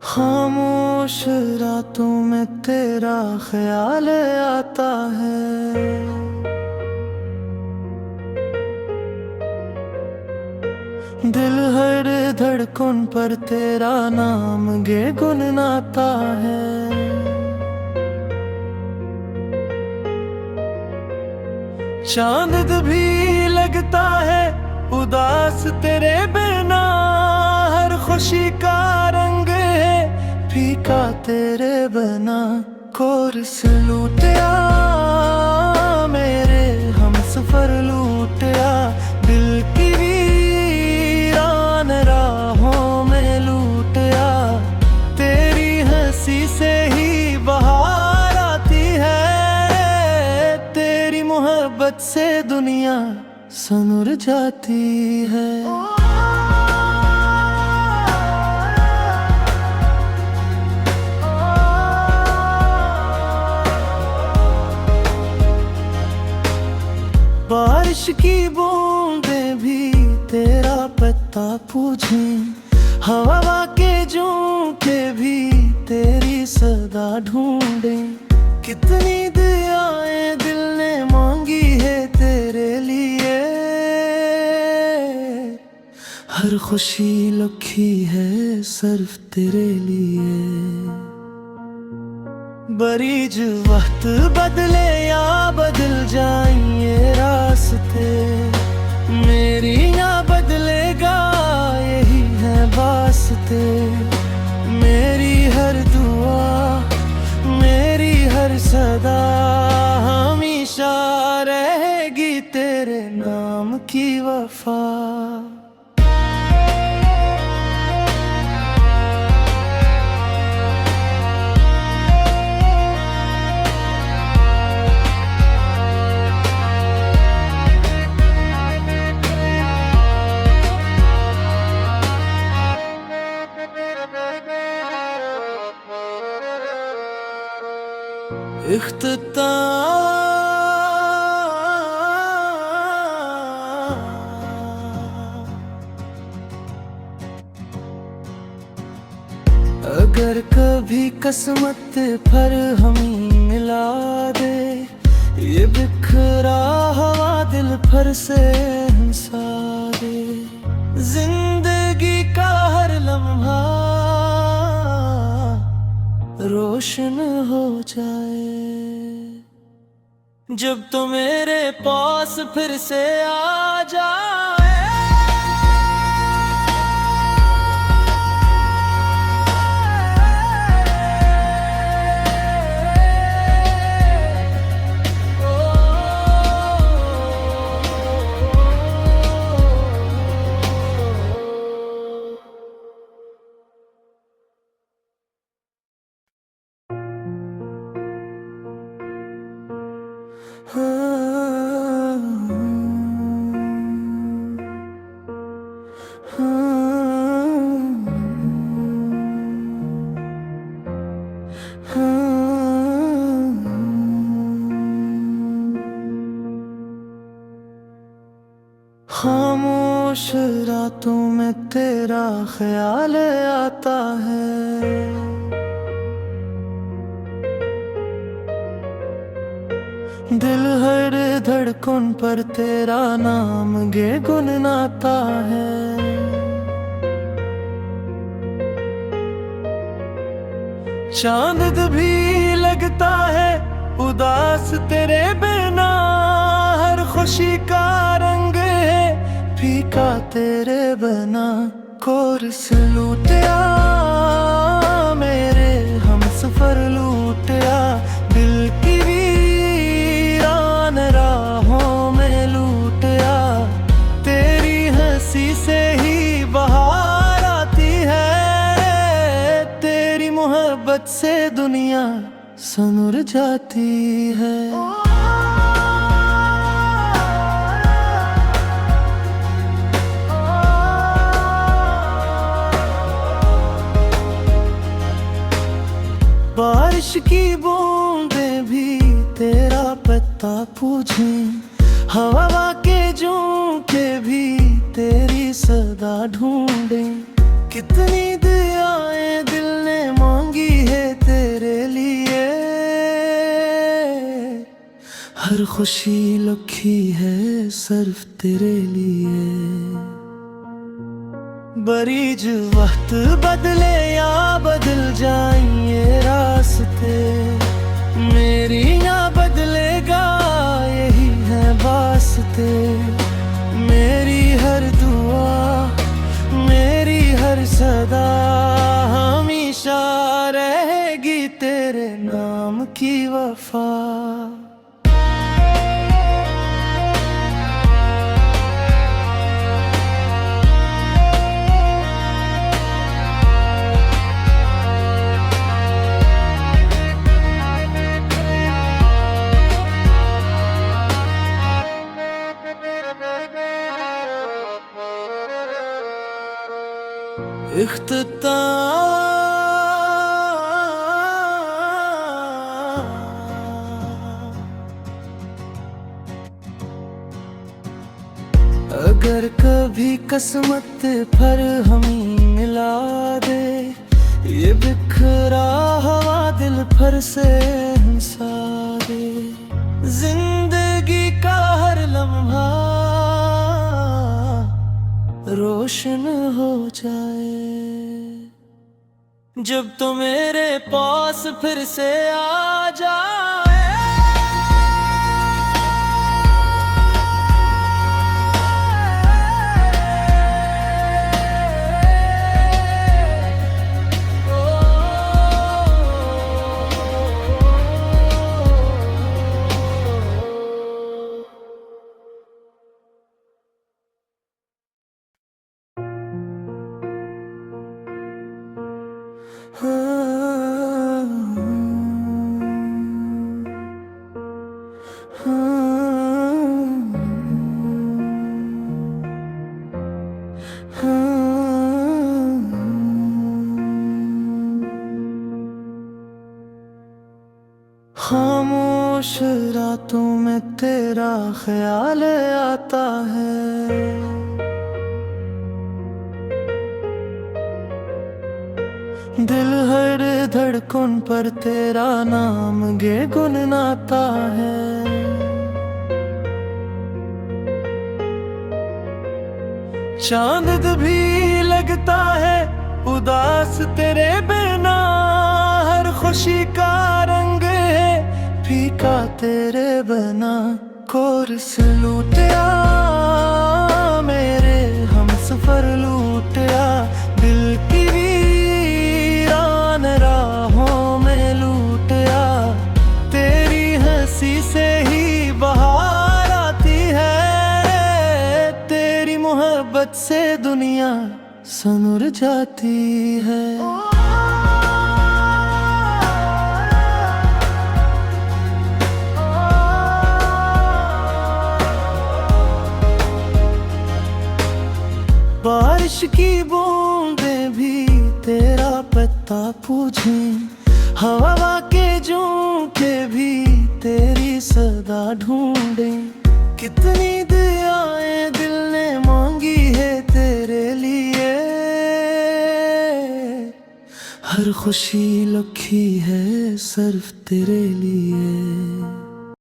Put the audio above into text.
खामोश रातों में तेरा ख्याल आता है, दिल हर धड़कन पर तेरा नाम गे गुनगुनाता है। चांद भी लगता है उदास तेरे बिना, हर खुशी का रंग है फीका तेरे बिना। कोर्स लूटिया मेरे हमसफर लूटिया, दिल की वीरान राहों में लूटिया। तेरी हंसी से ही बहार आती है, तेरी मोहब्बत से दुनिया सनुर जाती है। बारिश की बूंदें भी तेरा पता पूछें, हवा के झोंके भी तेरी सदा ढूंढें। कितनी दुआएं दिल ने मांगी है तेरे लिए, हर खुशी लिखी है सिर्फ तेरे लिए। बरीज वक्त बदले या बदल जाएंगे रास्ते, मेरी ना बदलेगा यही है वास्ते। मेरी हर दुआ मेरी हर सदा हमेशा रहेगी तेरे नाम की वफा। अगर कभी किस्मत पर हमें मिला दे, ये बिखरा हुआ दिल पर से हंसा दे। जिंदगी का हर लम्हा रोशन हो जाए, जब तो मेरे पास फिर से आ जाए। खामोश रातों में तेरा ख्याल आता है, दिल हर धड़कन पर तेरा नाम गे गुनगुनाता है। चांद भी लगता है उदास तेरे बिना, हर खुशी का रंग है फीका तेरे बिना। कोर्स लूटिया मेरे हमसफर लूटिया, दिल की वीरान राहों में लूटिया। तेरी हंसी से ही बहार आती है, तेरी मोहब्बत से दुनिया सनुर जाती है। बारिश की बूंदें भी तेरा पता पूछें, हवा के झोंके भी तेरी सदा ढूंढें। कितनी दुआएं दिल ने मांगी है तेरे लिए, हर खुशी लिखी है सिर्फ तेरे लिए। बरीज वक्त बदले या बदल जाएंगे रास्ते, मेरी या बदलेगा यही है वास्ते। मेरी हर दुआ, मेरी हर सदा हमेशा रहेगी तेरे नाम की वफा। अगर कभी किस्मत पर हमें मिला दे, ये बिखरा हवा दिल पर से हंसा दे। जिंदगी का हर लम्हा रोशन हो जाए, जब तो मेरे पास फिर से आ जाए। खामोश रातों में तेरा ख्याल आता है, दिल हर धड़कन पर तेरा नाम गे गुनगुनाता है। चांद भी लगता है उदास तेरे बिना, हर खुशी का रंग है फीका तेरे बिना। कोर्स लूटिया मेरे हमसफर लूटिया, दिल की वीरान राहों में लूटिया। तेरी हंसी से ही बहार आती है, तेरी मोहब्बत से दुनिया सनुर जाती है। बारिश की बूंदें भी तेरा पता पूछें, हवा के झोंके भी तेरी सदा ढूंढें। कितनी दुआएं दिल ने मांगी है तेरे लिए, हर खुशी लिखी है सिर्फ तेरे लिए।